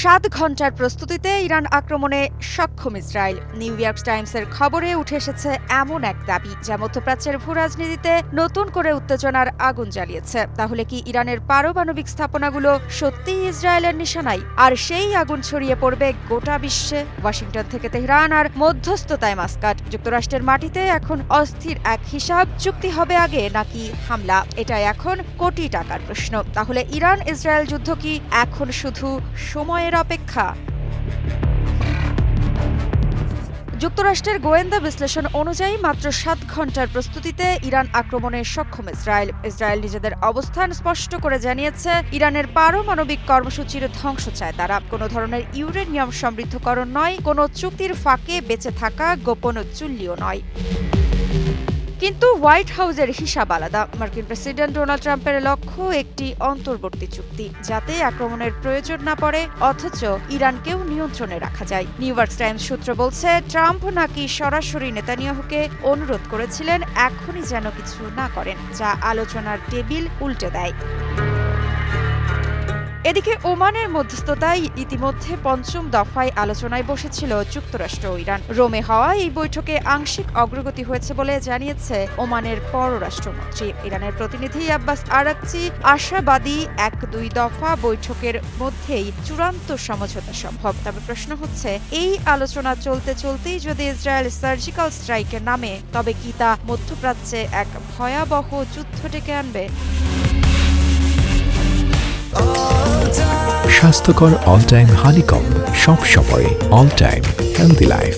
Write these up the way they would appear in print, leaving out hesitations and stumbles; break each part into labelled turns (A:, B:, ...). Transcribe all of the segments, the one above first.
A: 7 ঘণ্টার প্রস্তুতিতে ইরান আক্রমণে সক্ষম ইসরায়েল। নিউ ইয়র্ক টাইমসের খবরে উঠে এসেছে এমন এক দাবি যা মধ্যপ্রাচ্যের ভূরাজনীতিতে নতুন করে উত্তেজনার আগুন জ্বালিয়েছে। তাহলে কি ইরানের পারমাণবিক স্থাপনাগুলো সত্যিই ইসরায়েলের নিশানায়? আর সেই আগুন ছড়িয়ে পড়বে গোটা বিশ্বে। ওয়াশিংটন থেকে তেহরান আর মধ্যস্থতায় মাস্কাট। যুক্তরাষ্ট্রের মাটিতে এখন অস্থির এক হিসাব। চুক্তি হবে আগে নাকি হামলা? এটাই এখন কোটি টাকার প্রশ্ন। তাহলে ইরান ইসরায়েল যুদ্ধ কি এখন শুধু সময়ের অপেক্ষা? যুক্তরাষ্ট্রের গোয়েন্দা বিশ্লেষণ অনুযায়ী মাত্র 7 ঘণ্টার প্রস্তুতিতে ইরান আক্রমণে সক্ষম ইসরায়েল। ইসরায়েল নিজেদের অবস্থান স্পষ্ট করে জানিয়েছে, ইরানের পারমাণবিক কর্মসূচির ধ্বংস চায় তারা। কোনো ধরনের ইউরেনিয়াম সমৃদ্ধকরণ নয়, কোনো চুক্তির ফাঁকে বেঁচে থাকা গোপন চুল্লিও নয়। কিন্তু হোয়াইট হাউসের হিসাব আলাদা। মার্কিন প্রেসিডেন্ট ডোনাল্ড ট্রাম্পের লক্ষ্য একটি অন্তর্বর্তী চুক্তি, যাতে আক্রমণের প্রয়োজন না পড়ে অথচ ইরানকেও নিয়ন্ত্রণে রাখা যায়। নিউ ইয়র্ক টাইমস সূত্র বলছে, ট্রাম্প নাকি সরাসরি নেতানিয়াহুকে অনুরোধ করেছিলেন এখনই যেন কিছু না করেন, যা আলোচনার টেবিল উল্টে দেয়। এদিকে ওমানের মধ্যস্থতায় ইতিমধ্যে ৫ম দফায় আলোচনায় বসেছিল যুক্তরাষ্ট্র ও ইরান। রোমে হওয়া এই বৈঠকে আংশিক অগ্রগতি হয়েছে বলে জানিয়েছে ওমানের পররাষ্ট্রমন্ত্রী। ইরানের প্রতিনিধি আব্বাস আরাকচি আশাবাদী ১-২ দফা বৈঠকের মধ্যেই চূড়ান্ত সমঝোতা সম্ভব। তবে প্রশ্ন হচ্ছে, এই আলোচনা চলতে চলতেই যদি ইসরায়েল সার্জিক্যাল স্ট্রাইকে নামে, তবে কি তা মধ্যপ্রাচ্যে এক ভয়াবহ যুদ্ধ ডেকে আনবে?
B: স্বাস্থ্যকর অল টাইম হানিকম, সব সময় অল টাইম হেলদি লাইফ।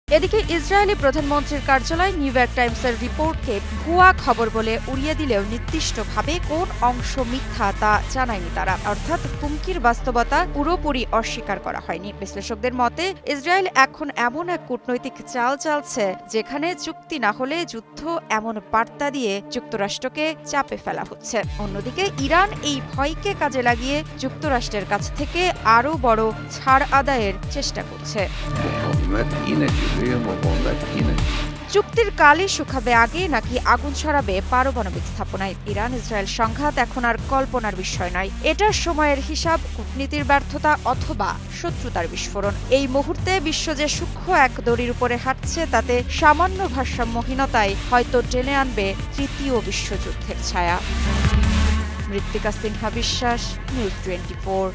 A: এদিকে ইসরায়েলি প্রধানমন্ত্রীর কার্যালয় নিউ ইয়র্ক টাইমসের রিপোর্টকে ভুয়া খবর বলে উড়িয়ে দিলেও নির্দিষ্টভাবে কোন অংশ মিথ্যা তা জানায়নি তারা। অর্থাৎ হুমকির বাস্তবতা পুরোপুরি অস্বীকার করা হয়নি। বিশ্লেষকদের মতে, ইসরায়েল এখন এমন এক কূটনৈতিক চাল চালছে যেখানে চুক্তি না হলে যুদ্ধ, এমন বার্তা দিয়ে যুক্তরাষ্ট্রকে চাপে ফেলা হচ্ছে। অন্যদিকে ইরান এই ভয়কে কাজে লাগিয়ে যুক্তরাষ্ট্রের কাছ থেকে আরও বড় ছাড় আদায়ের চেষ্টা করছে। চুক্তির কালই শুকাবে আগে নাকি আগুন ছড়াবে পারমাণবিক স্থাপনায়? ইরান ইসরায়েল সংঘাত এখন আর কল্পনার বিষয় নয়। এটার সময়ের হিসাব, কূটনীতির ব্যর্থতা অথবা শত্রুতার বিস্ফোরণ। এই মুহূর্তে বিশ্ব যে সূক্ষ্ম এক দড়ির উপরে হাঁটছে, তাতে সামান্য ভারসাম্যহীনতায় হয়তো টেনে আনবে তৃতীয় বিশ্বযুদ্ধের ছায়া। মৃত্তিকা সিনহা বিশ্বাস, নিউজ 24।